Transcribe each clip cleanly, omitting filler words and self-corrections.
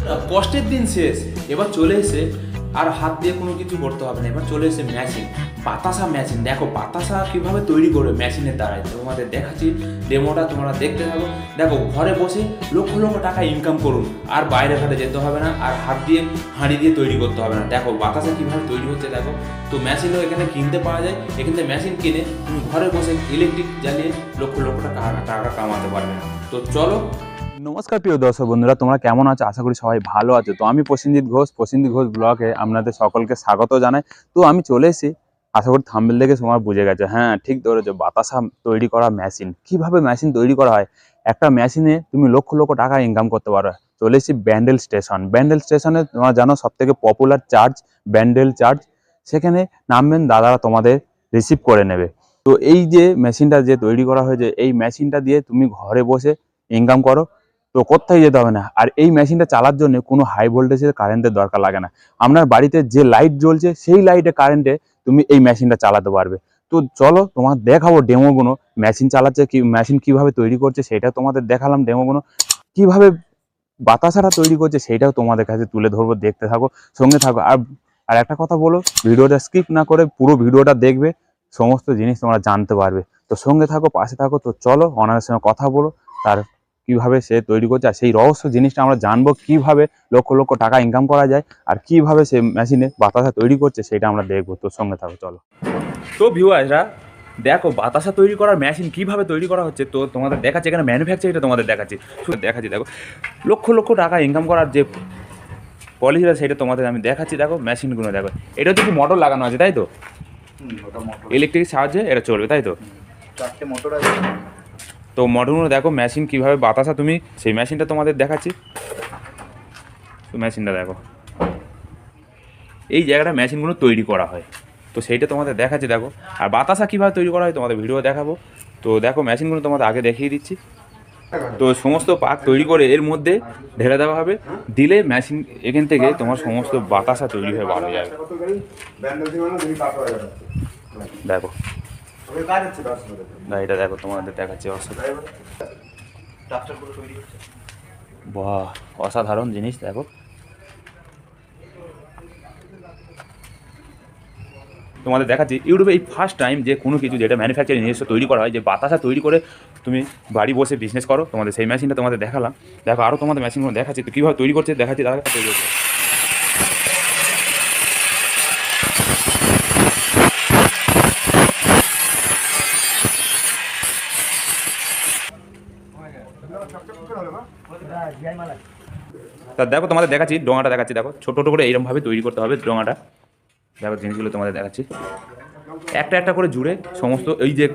কষ্টের দিন শেষ, এবার চলে এসে আর হাত দিয়ে কোনো কিছু করতে হবে না। এবার চলে এসে মেশিন, বাতাসা মেশিন। দেখো বাতাসা কীভাবে তৈরি করবে মেশিনের দ্বারাই তোমাদের দেখাচ্ছি। ডেমোটা তোমরা দেখতে থাকো। দেখো ঘরে বসে লক্ষ লক্ষ টাকা ইনকাম করুন, আর বাইরে ঘাটে যেতে হবে না, আর হাত দিয়ে হাঁড়ি দিয়ে তৈরি করতে হবে না। দেখো বাতাসা কীভাবে তৈরি হচ্ছে দেখো। তো মেশিনও এখানে কিনতে পাওয়া যায়। এখান থেকে মেশিন কিনে তুমি ঘরে বসে ইলেকট্রিক জ্বালিয়ে লক্ষ লক্ষ টাকা কামাতে পারবে। তো চলো। নমস্কার প্রিয় দর্শক বন্ধুরা, তোমরা কেমন আছো? আশা করি সবাই ভালো আছো। তো আমি প্রসেনজিৎ ঘোষ ব্লগে আপনাদের সকলকে স্বাগত জানাই। তো আমি চলে এসেছি, আশা করি থাম্বনেল দেখে তোমরা বুঝে গেছো। হ্যাঁ, ঠিক ধরেছো, বাতাসা তৈরি করা মেশিন। কিভাবে মেশিন তৈরি করা হয়, একটা মেশিনে তুমি লক্ষ লক্ষ টাকা ইনকাম করতে পারো। চলে এসেছি ব্যান্ডেল স্টেশন। ব্যান্ডেল স্টেশনে তোমরা জানো সব থেকে পপুলার চার্চ ব্যান্ডেল চার্চ। সেখানে নামবেন, দাদারা তোমাদের রিসিভ করে নেবে। তো এই যে মেশিনটা যে তৈরি করা হয়েছে, এই মেশিনটা দিয়ে তুমি ঘরে বসে ইনকাম করো। তো কোথায় যেতে হবে না। আর এই মেশিনটা চালার জন্য কোনো হাই ভোল্টেজের কারেন্টের দরকার লাগে না। আপনার বাড়িতে যে লাইট জ্বলছে সেই লাইটে কারেন্টে তুমি এই মেশিনটা চালাতে পারবে। তো চলো তোমার দেখাবো ডেমোগুলো, মেশিন চালাচ্ছে কি, মেশিন কিভাবে তৈরি করছে সেটা তোমাদের দেখালাম। ডেমোগুলো কিভাবে বাতাসাটা তৈরি করছে সেটাও তোমাদের কাছে তুলে ধরবো, দেখতে থাকো, সঙ্গে থাকো। আর একটা কথা বলো, ভিডিওটা স্কিপ না করে পুরো ভিডিওটা দেখবে, সমস্ত জিনিস তোমরা জানতে পারবে। তো সঙ্গে থাকো, পাশে থাকো। তো চলো ওনার সঙ্গে কথা বলো, তার কিভাবে সে তৈরি করছে আর সেই রহস্য জিনিসটা আমরা জানবো, কিভাবে লক্ষ লক্ষ টাকা ইনকাম করা যায় আর কিভাবে সে মেশিনে বাতাসা তৈরি করছে সেটা আমরা দেখবো। তো সঙ্গে থাকো, চলো। তো ভিউয়ার্সরা দেখো বাতাসা তৈরি করার মেশিন কিভাবে তৈরি করা হচ্ছে। তো তোমাদের দেখাচ্ছি, এখানে ম্যানুফ্যাকচারিংটা তোমাদের দেখাচ্ছি, শুধু দেখাচ্ছি। দেখো লক্ষ লক্ষ টাকা ইনকাম করার যে পলিসিটা সেটা তোমাদের আমি দেখাচ্ছি। দেখো মেশিনগুলো দেখো, এটা হচ্ছে কি মোটর লাগানো আছে, তাই তো? ইলেকট্রিক সাহায্যে এটা চলবে, তাই তো? চারটে মোটর আছে। তো মোটরগুলো দেখো, মেশিন কিভাবে বাতাসা তুমি, সেই মেশিনটা তোমাদের দেখাচ্ছি। তো মেশিনটা দেখো, এই জায়গাটা মেশিনগুলো তৈরি করা হয়, তো সেইটা তোমাদের দেখাচ্ছি। দেখো আর বাতাসা কীভাবে তৈরি করা হয় তোমাদের ভিডিও দেখাবো। তো দেখো মেশিনগুলো তোমাদের আগে দেখিয়ে দিচ্ছি। তো সমস্ত পাক তৈরি করে এর মধ্যে ঢেলে দেওয়া হবে, দিলে মেশিন এখান থেকে তোমার সমস্ত বাতাসা তৈরি হয়ে বার হয়ে যাবে। দেখো এটা দেখো, তোমাদের দেখাচ্ছি। বাহ, অসাধারণ জিনিস। দেখো তোমাদের দেখাচ্ছি, ইউটিউবে এই ফার্স্ট টাইম যে কোনো কিছু যেটা ম্যানুফ্যাকচারিং নিজস্ব তৈরি করা হয়, যে বাতাসা তৈরি করে তুমি বাড়ি বসে বিজনেস করো, তোমাদের সেই মেশিনটা তোমাদের দেখালাম। দেখো আরও তোমাদের মেশিনগুলো দেখাচ্ছি, তো কীভাবে তৈরি করছে দেখাচ্ছি, তার তৈরি করছে। তা দেখো তোমাদের দেখাচ্ছি, ডোঙাটা দেখাচ্ছি। দেখো ছোটো ছোটো করে এইরকমভাবে তৈরি করতে হবে ডোঙাটা। দেখো জিনিসগুলো তোমাদের দেখাচ্ছি, একটা একটা করে জুড়ে সমস্ত এই যে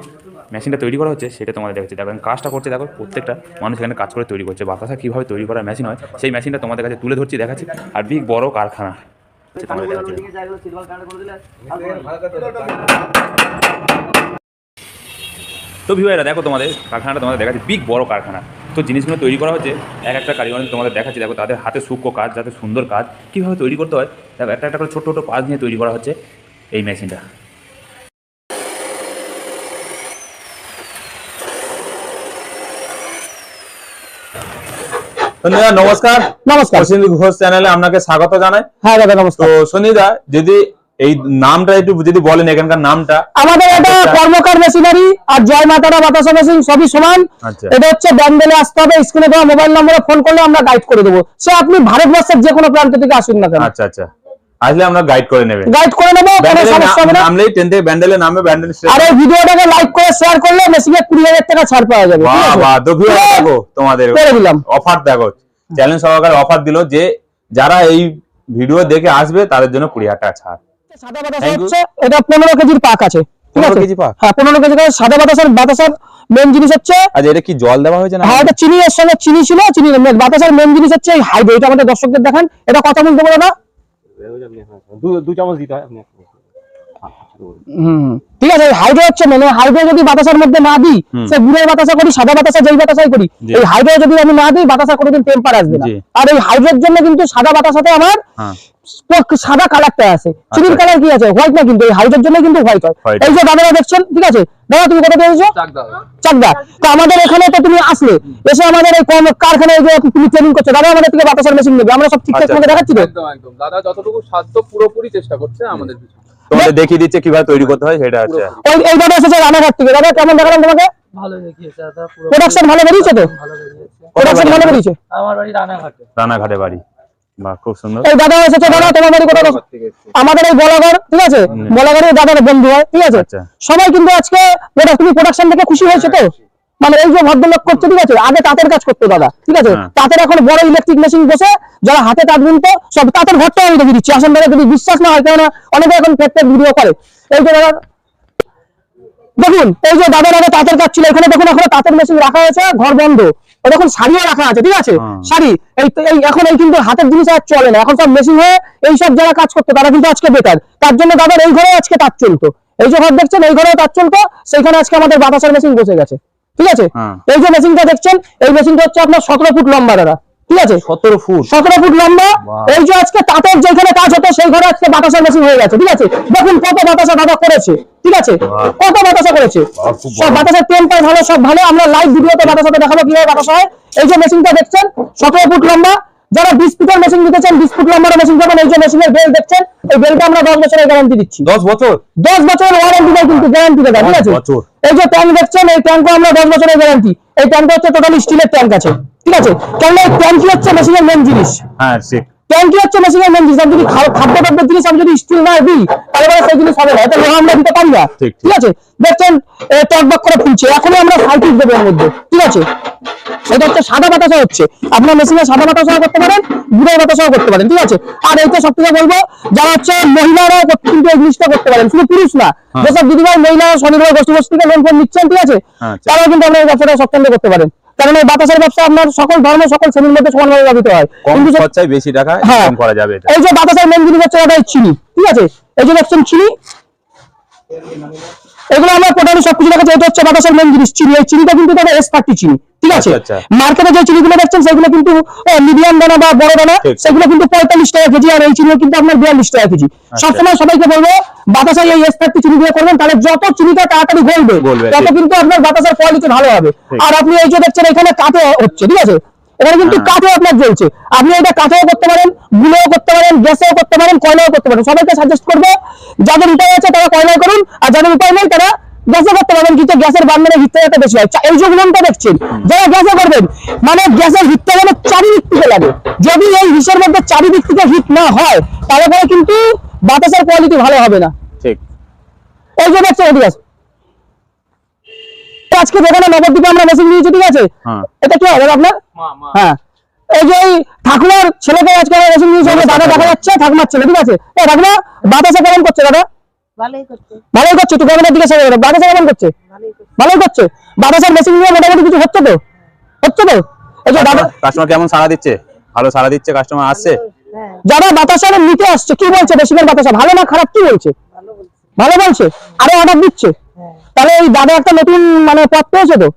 মেশিনটা তৈরি করা হচ্ছে সেটা তোমাদের দেখাচ্ছি। দেখো কাজটা করছে, দেখো প্রত্যেকটা মানুষ এখানে কাজ করে তৈরি করছে। বাতাসা কীভাবে তৈরি করার মেশিন হয় সেই মেশিনটা তোমাদের কাছে তুলে ধরছি, দেখাচ্ছি। আর বিগ বড় কারখানা তোমাদের দেখাচ্ছি। তো ভিউয়াররা দেখো, তোমাদের কারখানাটা তোমাদের দেখাচ্ছি, বিগ বড় কারখানা। তো জিনিসগুলো তৈরি করা হচ্ছে এক একটা কারিগর তোমাদের দেখাচ্ছি। দেখো তাদের হাতে সূক্ষ্ম কাজ, যাতে সুন্দর কাজ কীভাবে তৈরি করতে হয়। দেখো একটা একটা করে ছোটো ছোটো কাজ নিয়ে তৈরি করা হচ্ছে এই মেশিনটা। সন্দীপদা নমস্কার। নমস্কার। প্রসেনজিৎ ঘোষ চ্যানেলে আপনাকে স্বাগত জানাই। হ্যাঁ দাদা নমস্কার। তো সন্দীপদা, যদি এই নামটা একটু যদি বলেন, এখানকার নামটা। আমাদের এটা কর্মকার মেশিনারি আর জয় মাতারা বাতাসা মেশিন সবই সমান। আচ্ছা। এটা হচ্ছে ব্যান্ডেলে আসতে হবে, স্ক্রিনে দেওয়া মোবাইল নম্বরে ফোন করলে আমরা গাইড করে দেবো। সে আপনি ভারতবর্ষের যে কোনো প্রান্ত থেকে আসুন না কেন। আচ্ছা আচ্ছা, আসলে আমরা গাইড করে নেবেন, গাইড করে নেবো, কোনো সমস্যা হবে না। নামলেই ট্রেন থেকে ব্যান্ডেলে নামবে, ব্যান্ডেল আর এই ভিডিওটাকে লাইক করে শেয়ার করলে মেশিনে 20,000 টাকা ছাড় পাওয়া যাবে। ঠিক আছে? বাহ, দেখো তোমাদের করে দিলাম অফার। দেখো চ্যালেঞ্জ সহকারে অফার দিল যে যারা এই ভিডিও দেখে আসবে তাদের জন্য 20,000 টাকা ছাড়। সাদা বাতাসা হচ্ছে, এটা 15 কেজির পাক আছে। ঠিক 15 আছে? কেজি পাক? হ্যাঁ 15 কেজি করে সাদা বাতাসার মেন জিনিস হচ্ছে। আচ্ছা, এটা কি জল দেওয়া হয়েছে না? হ্যাঁ, এটা চিনি, এর সঙ্গে চিনি ছিল। চিনি বাতাসার মেন জিনিস হচ্ছে এই হাইড্রো। এটা আমাদের দর্শকদের দেখান, এটা কথা বলতে বলো না। দু চামচ দিতে হয় আপনি। ঠিক আছে, হাইড্রো হচ্ছে মানে হাইড্রো যদি বাতাসার মধ্যে না দিই, সে গুড়ের বাতাসা করি, সাদা বাতাসা যেই বাতাসাই করি, এই হাইড্রো যদি আমি না দিই বাতাসা কোনোদিন টেম্পার আসবে না। আর এই হাইড্রোর জন্য কিন্তু সাদা বাতাসাতে আমার সাদা কালারটা আছে, চুরির কালার কি আছে হোয়াইট না, কিন্তু এই হাইড্রোর জন্য কিন্তু হোয়াইট হয়। এই যে দাদারা দেখছেন, ঠিক আছে দাদা তুমি কোথা পেয়েছো? চাকদা। তো আমাদের এখানে তো তুমি আসলে এসে আমাদের এই কারখানায় যে তুমি ট্রেনিং করছো, দাদা আমাদের থেকে বাতাসার মেশিন নেবে, আমরা সব ঠিকঠাক তোমাকে দেখাচ্ছি তো? একদম দাদা যতটুকু সাধ্য পুরোপুরি চেষ্টা করছে আমাদের পিছনে। তোমাদের দেখিয়ে দিচ্ছে কিভাবে তৈরি করতে হয় সেটা আছে। এই দাদা এসেছে রানাঘাট থেকে, দাদা কেমন দেখালাম তোমাকে? ভালো দেখিয়েছে দাদা, পুরো প্রোডাকশন ভালো বেরিয়েছে তো? ভালো বেরিয়েছে। প্রোডাকশন ভালো বেরিয়েছে। আমার বাড়ি রানাঘাটে। রানাঘাটে বাড়ি, বাহ খুব সুন্দর। এই দাদা এসেছে, দাদা তোমার বাড়ি কোথায়? আমাদের এই বলাগড়, ঠিক আছে, বলাগড়ের দাদার বন্ধু হয়, ঠিক আছে। সবাই কিন্তু আজকে তুমি প্রোডাকশন থেকে খুশি হয়েছে তো? মানে এই যে ভদ্রলোক করছে, ঠিক আছে, আগে তাঁতের কাজ করতো দাদা, ঠিক আছে, তাঁতের এখন বড় ইলেকট্রিক মেশিন বসে যারা হাতে তাঁত বুনতো সব তাঁতের ঘরটা আমি দেখে দিচ্ছি, আসেন দাদা, যদি বিশ্বাস না হয়, কেননা অনেকে এখন ফেক ভিডিও করে। এই যে দাদা দেখুন, এই যে দাদার আগে তাঁতের কাজ ছিল, এখানে দেখুন এখন তাঁতের মেশিন রাখা হয়েছে, ঘর বন্ধ, দেখুন শাড়িও রাখা আছে, ঠিক আছে, শাড়ি। এই এখন এই কিন্তু হাতের জিনিস আর চলে না, এখন সব মেশিন হয়ে এইসব যারা কাজ করতো তারা কিন্তু আজকে বেকার, তার জন্য দাদার এই ঘরে আজকে তাঁত চলতো। এই যে ঘর দেখছেন, এই ঘরেও তাঁত চলতো, সেইখানে আজকে আমাদের বাতাসার মেশিন বসে গেছে, ঠিক আছে। এই যে মেশিনটা দেখছেন, এই মেশিনটা হচ্ছে আপনার 17 ফুট লম্বা দাদা, ঠিক আছে, 17 ফুট, 17 ফুট লম্বা। এই যে আজকে তাঁতের যেখানে কাজ হতো সেই ঘরে আজকে বাতাসার মেশিন হয়ে গেছে, ঠিক আছে। দেখুন কত বাতাসা দাদা করেছে, ঠিক আছে, কত বাতাসা করেছে, সব বাতাসার টেম্পার ভালো, সব ভালো। আমরা লাইভ ভিডিওতে বাতাসাতে দেখাবো কিভাবে বাতাসা হয়। এই যে মেশিনটা দেখছেন 17 ফুট লম্বা, যারা 20 ফুটের মেশিন দিতেছেন 20 ফুট লম্বার মেশিন পাবেন। এই যে মেশিনের বেল দেখছেন, এই বেলটা আমরা 10 বছরের গ্যারান্টি দিচ্ছি। 10 বছর, 10 বছরের ওয়ারেন্টি দেয় কিন্তু, গ্যারান্টি দেয়, ঠিক আছে। এই যে ট্যাঙ্ক দেখছেন, এই ট্যাঙ্কও আমরা 10 বছরের গ্যারান্টি। এই ট্যাঙ্কটা হচ্ছে টোটাল স্টিলের ট্যাঙ্ক আছে, ঠিক আছে, কারণ এই ট্যাঙ্কই হচ্ছে মেশিনের মেন জিনিস। হ্যাঁ ঠিক, ট্যাঙ্কি হচ্ছে মেশিনের মেন জিনিস। যদি খাদ্যদ্রব্যের জিনিস আমি যদি স্টিল না দিই তাহলে সেই জিনিস হবে না, এটা লোহা আমরা দিতে পারি না, ঠিক আছে। দেখছেন টকবক করে ফুলছে, এখনই আমরা সাইকেল দেবো এর মধ্যে, ঠিক আছে। এটা হচ্ছে সাদা বাতাসা হচ্ছে, আপনার মেশিনে সাদা বাতাসাও করতে পারেন, গুড়ের বাতাসাও করতে পারেন, ঠিক আছে। আর এইটা সব থেকে বলবো, যারা হচ্ছে মহিলারাও কিন্তু এই জিনিসটা করতে পারেন, শুধু পুরুষ না, যেসব দিদিভাই মহিলা স্বনির্ভর গোষ্ঠী থেকে লোন ফোন নিচ্ছেন, ঠিক আছে, তারাও কিন্তু আপনার এই ব্যবসাটা সবসময় করতে পারেন। কারণ এই বাতাসের ব্যবসা আপনার সকল ধর্ম সকল শ্রেণীর মধ্যে সমানভাবে ব্যবহৃত হয়, কম খরচায় বেশি টাকা ইনকাম করা যাবে এটা। এই যে বাতাসের মেন জিনিস হচ্ছে এটা চিনি, ঠিক আছে। এই যে দেখছেন চিনি, এগুলো আমরা টোটালি সবকিছু দেখাচ্ছি। এটা হচ্ছে বাতাসের মেন জিনিস চিনি। এই চিনিটা কিন্তু এটা S30 চিনি, ঠিক আছে। মার্কেটে যে চিনিগুলো দেখছেন সেগুলো কিন্তু মিডিয়াম দানা বা বড় দানা, সেগুলো কিন্তু 45 টাকা কেজি, আর এই চিনি কিন্তু আপনার 42 টাকা কেজি। সবসময় সবাইকে বলবো বাতাসায় এই S30 চিনি দিয়ে করবেন, তাহলে যত চিনিটা তাড়াতাড়ি গলবে তত কিন্তু আপনার বাতাসের কোয়ালিটি ভালো হবে। আর আপনি এই যে দেখছেন এখানে কাঠে হচ্ছে, ঠিক আছে, এখানে কিন্তু কাঠে আপনার জ্বলছে, আপনি এটা কাঠেও করতে পারেন, গুলোও করতে পারেন, গ্যাসেও করতে পারেন, কয়লাও করতে পারেন। সবাইকে সাজেস্ট করবো যাদের উপায় আছে তারা কয়লায় করুন, আর যাদের উপায় নেই তারা গ্যাসে করতে পারবেন, কিন্তু গ্যাসের বার্নারে হিটটা যাতে বেশি হয়। এই যে উনুনটা দেখছেন, যারা গ্যাসে করবেন মানে গ্যাসের হিটটা যেন চারিদিক থেকে লাগে, যদি এই হিসের মধ্যে চারিদিক থেকে হিট না হয় তাহলে পরে কিন্তু বাতাসের কোয়ালিটি ভালো হবে না, ঠিক। এই যে দেখছেন, ঠিক আছে, আজকে যেখানে নবদ্বীপে আমরা মেশিন নিয়েছি, ঠিক আছে, এটা কি হবে আপনার? হ্যাঁ, এই যে ঠাকুমার ছেলেকে আজকে আমরা মেশিন নিয়েছি, দাদা দেখা যাচ্ছে ঠাকুমার ছেলে, ঠিক আছে। ঠাকুমা বাতাসে কেমন করছে দাদা? ভালোই করছে, একটু ক্যামেরার দিকে সামনে করো। বাতাসে কেমন করছে? ভালোই করছে। বাতাসের মেশিন নিয়ে মোটামুটি কিছু হচ্ছে তো? এই যে দাদা কাস্টমার কেমন সাড়া দিচ্ছে? ভালো সাড়া দিচ্ছে, কাস্টমার আসছে? যারা বাতাসা নিতে আসছে কি বলছে মেশিনের বাতাসা ভালো না খারাপ কি বলছে? ভালো বলছে, আরো অর্ডার দিচ্ছে। তাহলে এই দাদা একটা নতুন মানে পথ পেয়েছে তো।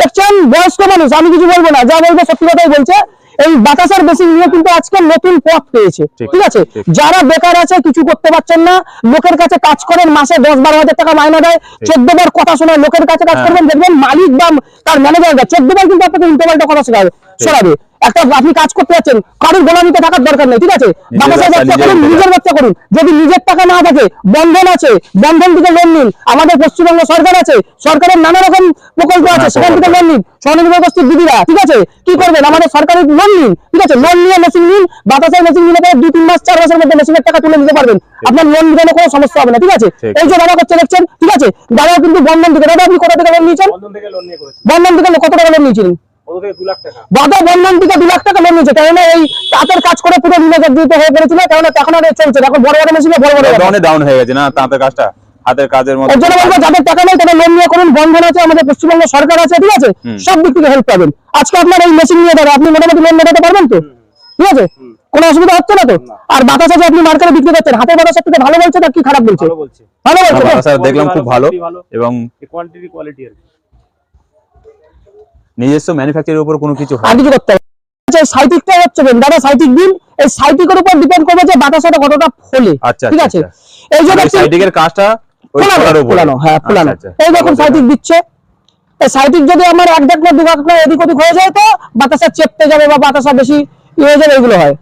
দেখছেন বয়স্ক মানুষ, আমি কিছু বলবো না, যা বলবো সত্যি কথাই বলছে। এই বাতাসার মেশিন নিয়ে কিন্তু আজকে নতুন পথ পেয়েছে, ঠিক আছে। যারা বেকার আছে, কিছু করতে পারছেন না, লোকের কাছে কাজ করেন, মাসে 10-12 হাজার টাকা মাইনা দেয়, 14 বার কথা শোনায়, লোকের কাছে কাজ করবেন, দেখবেন মালিক বা তার ম্যানেজাররা 14 বার কিন্তু আপনাকে উল্টোপাল্টা কথা শোনাবে। একটা আপনি কাজ করতে যাচ্ছেন, কারোর গোলামিতে থাকার দরকার নেই, ঠিক আছে। বাতাসের ব্যবসা করুন, নিজের ব্যবসা করুন। যদি নিজের টাকা না থাকে, বন্ধন আছে, বন্ধন থেকে লোন নিন। আমাদের পশ্চিমবঙ্গ সরকার আছে, সরকারের নানা রকম প্রকল্প আছে, সেখান থেকে লোন নিন। স্বনির্ভর গোষ্ঠীর দিদিরা, ঠিক আছে, কি করবেন, আমাদের সরকারি লোন নিন, ঠিক আছে। লোন নিয়ে মেশিন নিন, বাতাসের মেশিন নিলে 2-3 মাস 4 মাসের মধ্যে মেশিনের টাকা তুলে নিতে পারবেন, আপনার লোন নিতে কোনো সমস্যা হবে না, ঠিক আছে। এই যে দাদা করছে দেখছেন, ঠিক আছে, দাদাও কিন্তু বন্ধন থেকে। দাদা আপনি কত টাকা লোন নিয়েছেন? বন্ধন থেকে কত টাকা লোন নিয়েছিলেন? দাদা বন্ধন থেকে 2 লাখ টাকা লোন নিয়েছে, কেননা এই তাঁতের কাজ করে পুরো নির্যাতিত হয়ে পড়েছিল, কেননা এখন আর চলছে, এখন বড় বড় মেশিনে বড় ডাউন হয়ে গেছে না তাঁতের কাজটা, হাতের কাজের মধ্যে। এর জন্য বলবো যাদের টাকা নেই তাদের লোন নিয়ে করুন, বন্ধন আছে, আমাদের পশ্চিমবঙ্গ সরকার আছে, ঠিক আছে, সব দিক থেকে হেল্প পাবেন। আজকে আপনার এই মেশিন নিয়ে দাদা আপনি মোটামুটি লোন মেটাতে পারবেন তো, ঠিক আছে। কোনো অসুবিধা হচ্ছে না তো? আর বাতাসা যে আপনি মার্কেটে বিক্রি করছেন, হাতের বাতাসার থেকে ভালো বলছে না কি খারাপ বলছে? ভালো বলছে তো? বাতাসা দেখলাম খুব ভালো এবং নিজস্ব ম্যানুফ্যাকচারের উপর কোনো কিছু হয় আর কিছু করতে হবে সাইটিকটা হচ্ছে দাদা, সাইটিক দিন। এই সাইটিকের উপর ডিপেন্ড করবে যে বাতাসাটা কতটা ফোলে। আচ্ছা ঠিক আচ্ছা আছে, এই যে দেখছেন সাইডিকের কাজটা ওই ফোলার উপর ফোলানো, হ্যাঁ ফোলানো। আচ্ছা, এই দেখুন সাইটিক দিচ্ছে, এই সাইটিক যদি আমার এক ডাকনা দু ডাকনা এদিক ওদিক হয়ে যায় তো বাতাসা চেপতে যাবে বা বাতাসা বেশি হয়ে যাবে, এগুলো হয়।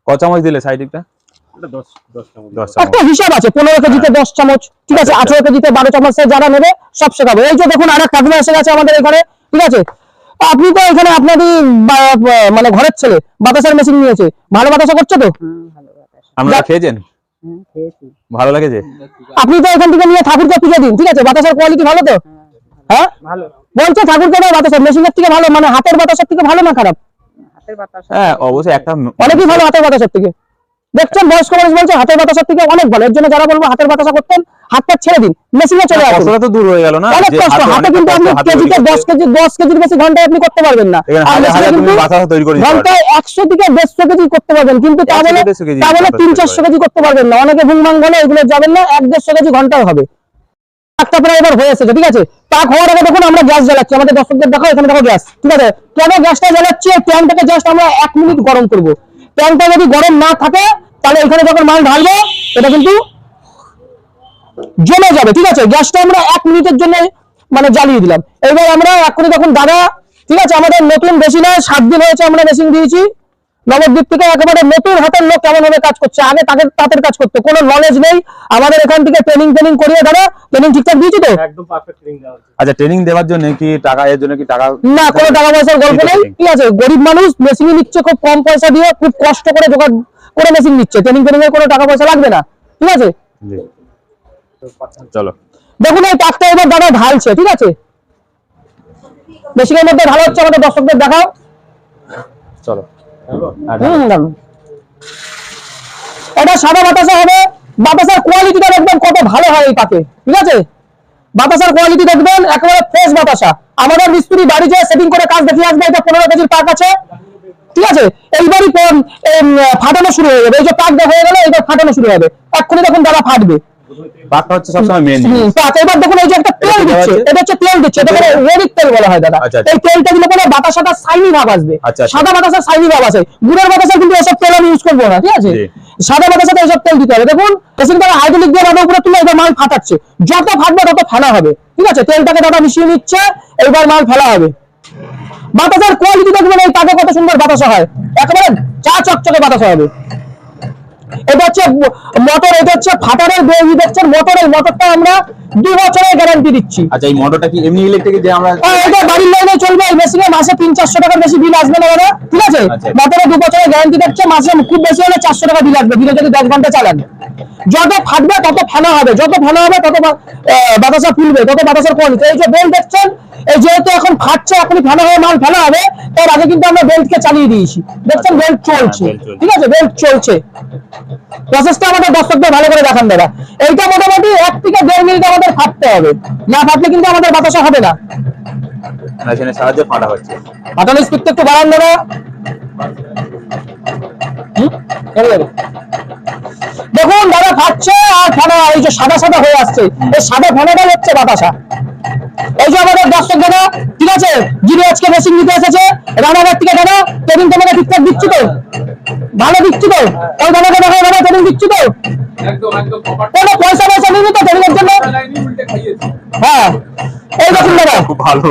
কত চামচ দিলে সাইডিকটা? 10 চামচ। একটা হিসাব আছে, 15 কেজিতে 10 চামচ, ঠিক আছে, 18 কেজিতে 12 চামচ, যারা নেবে সব শেখাবো। এই যে দেখুন আরেক কাকিমা এসে গেছে আমাদের এখানে, ঠিক আছে। আপনি তো এখানে আপনারই মানে ঘরের ছেলে বাতাসার মেশিন নিয়েছে, ভালো বাতাসা করছে তো? আপনারা খেয়েছেন? ভালো লাগেছে? আপনি তো এখান থেকে নিয়ে ঠাকুরকে পুজো দিন, ঠিক আছে, বাতাসার কোয়ালিটি ভালো তো? হ্যাঁ বলছে ঠাকুরকে না বাতাসা মেশিনের থেকে ভালো, মানে হাতের বাতাসার থেকে ভালো না খারাপ? হ্যাঁ অবশ্যই একটা অনেকই ভালো হাতের বাতাসার থেকে। দেখছেন বয়স্ক মানুষ বলছে হাতের বাতাসার থেকে অনেক ভালো। এর জন্য যারা বলবো হাতের বাতাসা করতেন, হাতটা ছেড়ে দিন, মেশিনে চলে আসুন। কষ্টটা তো দূর হয়ে গেল না? অনেক যে কষ্ট, হাতে কিন্তু আপনি হাতে কেজিতে তৈরি 10 কেজির বেশি ঘন্টায় আপনি করতে পারবেন না। এখানে আর হাজার মেশিনে হাজার তুমি কিন্তু বাতাসা তৈরি করে দিতে পারবে। ঘন্টায় 100 থেকে 150 কেজি করতে পারবেন, কিন্তু তা 100 বলে থেকে 150 কেজি 300-400 কেজি করতে পারবেন না। অনেকে ভুংভাং বলে এগুলো যাবেন না, 150 কেজি ঘন্টায় হবে। একটা প্রায় এবার হয়ে এসেছে, ঠিক আছে। পাক হওয়ার আগে দেখুন আমরা গ্যাস জ্বালাচ্ছি, আমাদের দর্শকদের দেখো এখানে দেখো গ্যাস, ঠিক আছে। কেন গ্যাসটা জ্বালাচ্ছি? ট্যাঙ্কটাকে জাস্ট আমরা 1 মিনিট গরম করব। ট্যাঙ্কটা যদি গরম না থাকে তাহলে এখানে যখন মাল ঢালবো এটা কিন্তু জমে যাবে, ঠিক আছে। গ্যাসটা আমরা 1 মিনিটের জন্য মানে জ্বালিয়ে দিলাম। এবার আমরা এক্ষুনি দেখুন দাদা, ঠিক আছে, আমাদের নতুন বেশি নয় 7 দিন হয়েছে আমরা মেশিন দিয়েছি নবদ্বীপ থেকে। একেবারে নতুন হাতের লোক কেমন ভাবে কাজ করছে, আগে তাদের কাজ করতে কোনো নলেজ নেই। আমাদের এখান থেকে ট্রেনিং করিয়ে দাদা, ট্রেনিং ঠিকঠাক দিয়েছি তো? আচ্ছা ট্রেনিং দেওয়ার জন্য কি টাকা, এর জন্য কি টাকা? না, কোনো টাকা পয়সার গল্প নেই, ঠিক আছে। গরিব মানুষ মেশিন নিচ্ছে খুব কম পয়সা দিয়ে, খুব কষ্ট করে জোগাড় করে মেশিন নিচ্ছে। ট্রেনিং এর কোনো টাকা পয়সা লাগবে না, ঠিক আছে। জি চলো দেখুন এই টাকটা এবার দাদা ঢালছে, ঠিক আছে। মেশিনের মধ্যে ভালো হচ্ছে, আমাদের দর্শকদের দেখাও। চলো এটা সাদা বাতাসা হবে। বাতাসার কোয়ালিটিটা দেখবেন কত ভালো হয় এই পাকে, ঠিক আছে। বাতাসার কোয়ালিটি দেখবেন একেবারে ফ্রেশ বাতাসা। আমাদের মিস্ত্রি বাড়ি যেয়ে সেটিং করে কাজ দেখিয়ে আসবে। এটা 15 কেজির পাক আছে, ঠিক আছে। এইবারই ফাটানো শুরু হয়ে যাবে। এই যে পাক হয়ে গেল, এইবার ফাটানো শুরু হবে। এক্ষুনি দেখুন দাদা ফাটবে। পাকটা হচ্ছে সবসময় মেন। এবার দেখুন এই যে একটা তেল দিচ্ছে, এটা হচ্ছে তেল দিচ্ছে, এটা রেডিক তেল বলা হয় দাদা। আচ্ছা, এই তেলটা দিলে পরে বাতাসাটা শাইনি ভাব আসবে। আচ্ছা, আচ্ছা। সাদা বাতাসা শাইনি ভাব আসে। গুড়ের বাতাসা কিন্তু এসব তেল আমি ইউজ করবো না, ঠিক আছে। জি। সাদা বাতাসাতে এসব তেল দিতে হবে। দেখুন পেশেন্ট দ্বারা হাইড্রোলিক দিয়ে দাদা উপরে তুলে এবার মাল ফাটাচ্ছে। যত ফাটবে তত ফেলা হবে, ঠিক আছে। তেলটাকে দাদা মিশিয়ে নিচ্ছে, এইবার মাল ফেলা হবে। বাতাসার কোয়ালিটি দেখবেন এই তাকে কত সুন্দর বাতাসা হয়, একেবারে চা চকচকে বাতাসা হবে। এটা হচ্ছে মোটর, এটা হচ্ছে ফাটারের দেখছেন মোটর। এই মোটরটা আমরা 2 বছরের গ্যারান্টি দিচ্ছি। আচ্ছা এই মোটরটা কি এমনি ইলেকট্রিক যে আমরা? এটা বাড়ির লাইনে চলবে। এই মেশিনে মাসে 300-400 টাকার বেশি বিল আসবে না দাদা, ঠিক আছে। আচ্ছা। মোটরে 2 বছরের গ্যারান্টি দিচ্ছে, মাসে খুব বেশি হলে 400 টাকা বিল আসবে, দিনে যদি 10 ঘন্টা চালান। যত ফাটবে তত ফেনা হবে, যত ফেনা হবে তত বাতাসা ফুলবে, তত বাতাসার কোয়ালিটি। এই যে বেল্ট দেখছেন, এই যেহেতু এখন ফাটছে, এখনই ফেনা হয়ে মাল ফেলা হবে, তার আগে কিন্তু আমরা বেল্টকে চালিয়ে দিয়েছি। দেখছেন বেল্ট চলছে, ঠিক আছে, বেল্ট চলছে। প্রসেসটা আমাদের দর্শকদের ভালো করে দেখান দাদা। এইটা মোটামুটি 1 থেকে 1.5 মিনিট আমাদের ফাটতে হবে, না ফাটলে কিন্তু আমাদের বাতাসা হবে না। মেশিনের সাহায্যে ফাটা হচ্ছে। ফাটানোর স্পিডটা একটু বাড়ান দাদা। দেখুন দাদা ফাটছে আর ফেনা এই যে সাদা সাদা হয়ে আসছে, এই সাদা ফেনাটাই হচ্ছে বাতাসা। এই যে আমাদের দর্শক দাদা, ঠিক আছে, যিনি আজকে মেশিন নিতে এসেছে রানাঘাট থেকে, দাদা ট্রেনিং তোমাকে ঠিকঠাক দিচ্ছি তো? ভালো দিচ্ছি তো? ওই দাদাকে দেখো দাদা, ট্রেনিং দিচ্ছি তো? একদম কোনো পয়সা নিবি তো ট্রেনিং এর জন্য? উল্টে খাইয়েছে। হ্যাঁ এই দেখুন দাদা, খুব ভালো,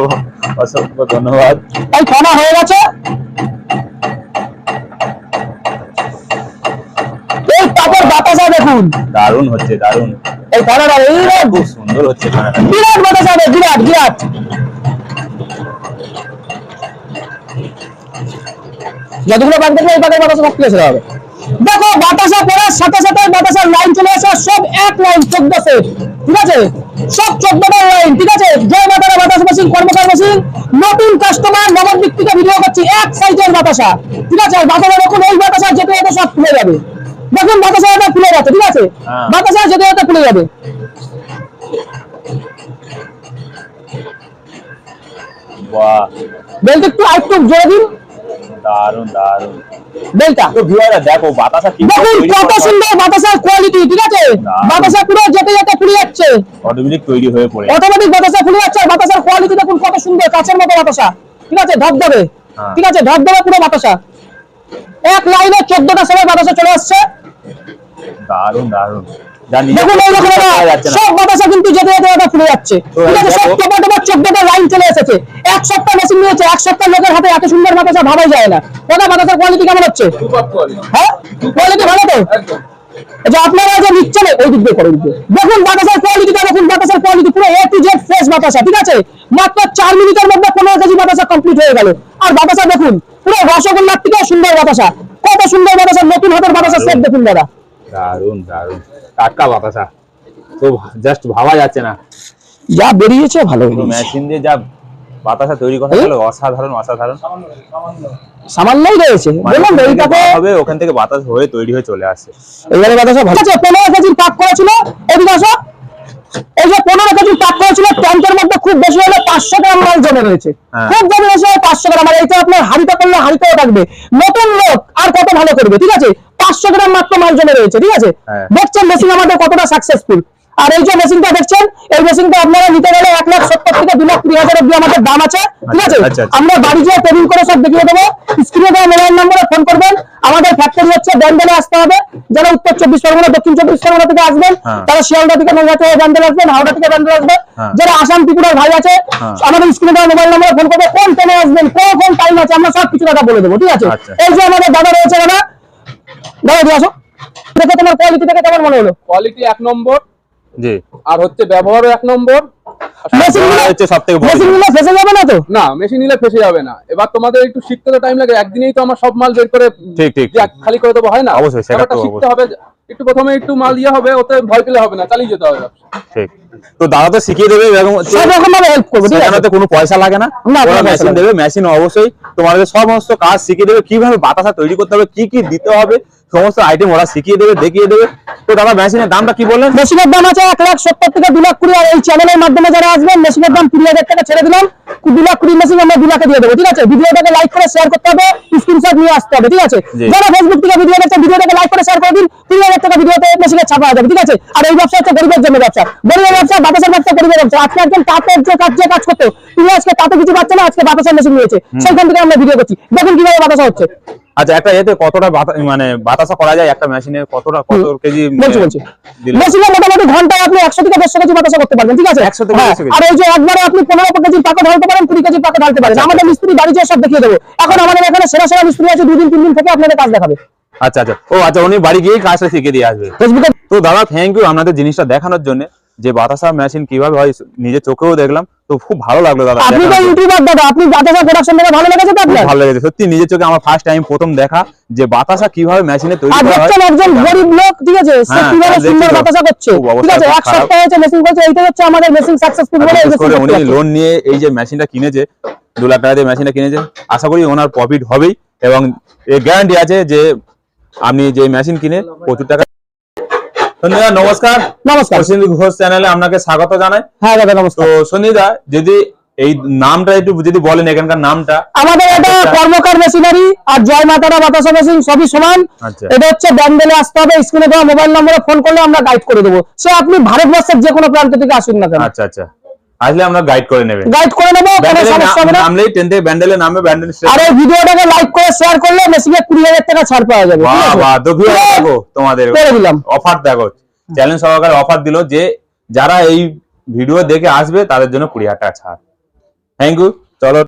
অসংখ্য ধন্যবাদ। এই ফেনা হয়ে গেছে। এই পাপের বাতাসা দেখুন, দারুণ হচ্ছে, দারুণ। এই ফেনাটা খুব সুন্দর হচ্ছে খানাটা। বিরাট বাতাসা হবে, বিরাট বিরাট। যতগুলো পাক দেখবে এই পাকের বাতাসা সব প্লেসে হবে। দেখো বাতাসা পড়ার সাথে সাথে বাতাসার লাইন চলে আসে, সব এক লাইন 14 সেট, ঠিক আছে, সব 14টা লাইন, ঠিক আছে। জয় মাতারা বাতাস মেশিন, কর্মকার মেশিন, নতুন কাস্টমার নবদ্বীপ থেকে ভিডিও করছি। এক সাইজের বাতাসা, ঠিক আছে। আর বাতাসা দেখুন, এই বাতাসা যেতে যেতে সব খুলে যাবে। দেখুন বাতাসা এটা খুলে যাচ্ছে, ঠিক আছে, বাতাসা যেতে যেতে খুলে যাবে। বাহ, বেল্ট একটু আরেকটু জোরে দিন দারুন দারুন। বেল্টটা। তো ভিউয়াররা দেখো বাতাসা কি দেখুন কত সুন্দর বাতাসার কোয়ালিটি, ঠিক আছে? বাতাসা পুরো যেতে যেতে ফুলে যাচ্ছে, অটোমেটিক তৈরি হয়ে পড়ে। অটোমেটিক বাতাসা ফুলে যাচ্ছে। আর বাতাসার কোয়ালিটি দেখুন কত সুন্দর, কাঁচের মতো বাতাসা, ঠিক আছে? ধবধবে, হ্যাঁ। ঠিক আছে? ধবধবে পুরো বাতাসা, এক লাইনে 14টা সময় বাতাসা চলে আসছে। দারুন দারুন। যা নিজে দেখুন এই দেখুন পাওয়া যাচ্ছে না। সব বাতাসা কিন্তু যেতে যেতে এটা ফুলে যাচ্ছে, ঠিক আছে? সব দেখো। টোপা টোপা 14টা লাইন চলে এসেছে। এক সপ্তাহ মেশিন নিয়েছে, এক সপ্তাহ লোকের হাতে এত সুন্দর বাতাসা ভাবাই যায় না। ওটা বাতাসার কোয়ালিটি কেমন হচ্ছে? সুপার কোয়ালিটি হ্যাঁ, কোয়ালিটি ভালো তো? একদম। যে আপনারা যে নিচ্ছেন ওই দিক দিয়ে করে দিতে দেখুন বাতাসার কোয়ালিটিটা দেখুন, বাতাসার কোয়ালিটি পুরো A to Z ফ্রেশ বাতাসা, ঠিক আছে? মাত্র 4 মিনিটের মধ্যে 15 কেজি বাতাসা কমপ্লিট হয়ে গেল। আর বাতাসা দেখুন পুরো রসগোল্লার থেকে সুন্দর বাতাসা, কত সুন্দর বাতাসা, নতুন হাতের বাতাসা সেট দেখুন দাদা। দারুন দারুন, টাটকা বাতাসা তো জাস্ট ভাবা যাচ্ছে না। যা বেরিয়েছে ভালো বেরিয়েছে, মেশিন দিয়ে যা বাতাসা তৈরি করা গেল অসাধারণ অসাধারণ। সামান্যই রয়েছে বললাম মানে এইটাকে হবে ওখান থেকে বাতাস হয়ে তৈরি হয়ে চলে আসে। এবারে বাতাসা ভালো আছে। 15 কেজির পাক করেছিল, এদিকে আসো। এই যে 15 কেজির পাক করেছিল, ট্যাঙ্কের মধ্যে খুব বেশি হলে 500 গ্রাম মাল জমে রয়েছে, হ্যাঁ। খুব জমে রয়েছে 500 গ্রাম। আর এইটা আপনার হাড়িতে করলে হাড়িতেও থাকবে, নতুন লোক আর কত ভালো করবে, ঠিক আছে? 500 গ্রাম মাত্র মাল জমে রয়েছে, ঠিক আছে? হ্যাঁ। দেখছেন মেশিন আমাদের কতটা সাকসেসফুল। আর এই যে মেশিনটা দেখছেন, এই মেশিনটা আপনারা নিতে গেলে 1,70,000 থেকে 2,20,000 অব্দি আমাদের দাম আছে, ঠিক আছে? আচ্ছা, আচ্ছা। আমরা বাড়ি যেয়ে টেবিল করে সব দেখিয়ে দেবো। স্ক্রিনে দেওয়া মোবাইল নম্বরে ফোন করবেন। আমাদের ফ্যাক্টরি হচ্ছে ব্যান্ডেলে আসতে হবে। যারা উত্তর 24 পরগনা, দক্ষিণ 24 পরগনা থেকে আসবেন হ্যাঁ। তারা শিয়ালদা থেকে নৈহাটি হয়ে ব্যান্ডেল আসবেন, হাওড়া থেকে ব্যান্ডেল আসবেন। হ্যাঁ। যারা আসাম ত্রিপুরার ভাই আছে হ্যাঁ। আমাদের স্ক্রিনে দেওয়া মোবাইল নম্বরে ফোন করবে, কোন ট্রেনে আসবেন, কোন টাইম আছে, আমরা সব কিছু কথা বলে দেবো, ঠিক আছে? আচ্ছা। এই যে আমাদের দাদা রয়েছে, দাদা দাদা দিয়ে আসো। দেখে তোমার কোয়ালিটি থেকে কেমন মনে হলো? কোয়ালিটি 1 নম্বর, জি, আর হচ্ছে ব্যবহারও 1 নম্বর। মেশিন ব্যবহার হচ্ছে সবথেকে বড় মেশিন জিনিস। গুলো ফেসে যাবে না তো? না, মেশিন নিলে ফেসে যাবে না। এবার তোমাদের একটু শিখতে তো টাইম লাগে, একদিনেই তো আমার সব মাল বের করে ঠিক, ঠিক, যে ঠিক। খালি করে দেবো হয় না। অবশ্যই, সেটা ব্যাপারটা তো শিখতে হবে। একটু প্রথমে একটু মাল ইয়ে হবে, ওতে ভয় পেলে হবে না, চালিয়ে যেতে হবে ব্যবসা। ঠিক। তো দাদা তো শিখিয়ে দেবে এরকম হচ্ছে, সব রকম ভাবে হেল্প করবো, ঠিক আছে? সেখানে কোনো পয়সা লাগে না, না, ওরা কোনো পয়সা মেশিন লাগে না। দেবে, মেশিন অবশ্যই তোমাদের সমস্ত কাজ শিখিয়ে দেবে, কিভাবে বাতাসা তৈরি করতে হবে, কি কি দিতে হবে, সমস্ত আইটেম ওরা শিখিয়ে দেবে, দেখিয়ে দেবে। তো দাদা মেশিনের দামটা কি বললেন? মেশিনের দাম আছে 1,70,000 থেকে 2,20,000। আর এই চ্যানেলের মাধ্যমে যারা আসবেন মেশিনের দাম 20,000 টাকা ছেড়ে দিলাম। 2,20,000 মেশিন আমরা 2,00,000 দিয়ে দেবো, ঠিক আছে? ভিডিওটাকে লাইক করে শেয়ার করতে হবে, স্ক্রিনশট নিয়ে আসতে হবে, ঠিক আছে? জি। যারা ফেসবুক থেকে ভিডিও দেখছে ভিডিওটাকে লাইক করে শেয়ার করে দিন, 3,000 টাকা ভিডিওতে মেশিনের ছাপা হয়ে যাবে, ঠিক আছে? আর এই ব্যবসা হচ্ছে গরিবের জন্য ব্যবসা, গরিবের ব্যবসা, বাতাসের ব্যবসা, গরিবের ব্যবসা। আজকে একজন তাঁতের যে কাজ করতো, তিনি আজকে তাতে কিছু পাচ্ছে না, আজকে বাতাসের মেশিন নিয়েছে, সেইখান থেকে আমরা ভিডিও করছি। দেখুন কিভাবে বাতাসা হচ্ছে। আচ্ছা, একটা এতে কতটা মানে বাতাসা করা যায় একটা মেশিনে, কত কেজি বলছি দিলে? মেশিনে মোটামুটি ঘন্টায় আপনি 100 থেকে 150 কেজি বাতাসা করতে পারবেন, ঠিক আছে? 100 থেকে হ্যাঁ, 150 কেজি। আর এই যে একবারে আপনি 15 কেজির পাকা ঢালতে পারেন, 20 কেজির পাকা ঢালতে পারেন। আচ্ছা, আমাদের মিস্ত্রি বাড়ি যেয়ে সব দেখিয়ে দেবো। এখন আমাদের এখানে সেরা সেরা মিস্ত্রি আছে, 2 দিন 3 দিন থেকে আপনাদের কাজ দেখাবে। আচ্ছা আচ্ছা, ও আচ্ছা, উনি বাড়ি গিয়ে কাজটা শিখিয়ে দিয়ে আসবে। ফেসবুকে তো দাদা থ্যাংক ইউ আপনাদের জিনিসটা দেখানোর জন্য, যে বাতাসা মেশিন কিভাবে হয় নিজের চোখেও দেখলাম, তো খুব ভালো লাগলো দাদা। আপনি তো দেখানোর জন্য। ইউটিউবার দাদা, আপনি বাতাসা প্রোডাকশন থেকে ভালো লেগেছে তো খুব আপনার? ভালো লেগেছে সত্যি, নিজের চোখে আমার ফার্স্ট টাইম প্রথম দেখা যে বাতাসা কিভাবে মেশিনে তৈরি আর করা হয়। দেখছেন একজন গরিব লোক, ঠিক আছে, সে হ্যাঁ, কিভাবে দেখছি সুন্দর তো। বাতাসা করছে, খুব অবস্থা ঠিক আছে? খুব এক খারাপ। সপ্তাহ হয়েছে মেশিন করছে, এইটা হচ্ছে আমাদের মেশিন সাকসেসফুল আর বলে এই বিশেষ করে মেশিন উনি করতে লোন নিয়ে এই যে মেশিনটা কিনেছে, 2 লাখ টাকা দিয়ে মেশিনটা কিনেছে, আশা করি ওনার প্রফিট হবেই, এবং এই গ্যারান্টি আছে যে আপনি যে মেশিন কিনে প্রচুর টাকা। সন্দীপদা নমস্কার, নমস্কার। প্রসেনজিৎ ঘোষ চ্যানেলে আপনাকে স্বাগত জানাই। হ্যাঁ দাদা নমস্কার। তো সন্দীপদা যদি এই নামটা একটু যদি বলেন, এখানকার নামটা। আমাদের এটা আচ্ছা। কর্মকার মেশিনারি আর জয় মাতারা বাতাসা মেশিন সবই সমান। আচ্ছা। এটা হচ্ছে ব্যান্ডেলে আসতে হবে, স্ক্রিনে দেওয়া মোবাইল নম্বরে ফোন করলে আমরা গাইড করে দেবো। সে আপনি ভারতবর্ষের যে কোনো প্রান্ত থেকে আসুন না কেন, আচ্ছা আচ্ছা, আসলে আমরা গাইড করে নেবেন। গাইড করে নেবো, কোনো ব্যান্ডেলে সমস্যা হবে না। নামলেই টেন্টে ব্যান্ডেলে নামবে, ব্যান্ডেল আর এই ভিডিওটাকে লাইক করে শেয়ার করলে মেশিনে 20,000 টাকা ছাড় পাওয়া যাবে, ঠিক আছে? বাহ, তো ভিউয়ার দেখো তোমাদের করে দিলাম। অফার দেখো, চ্যালেঞ্জ সহকারে অফার দিল যে যারা এই ভিডিও দেখে আসবে তাদের জন্য 20,000 টাকা ছাড়। থ্যাংক ইউ, চলো।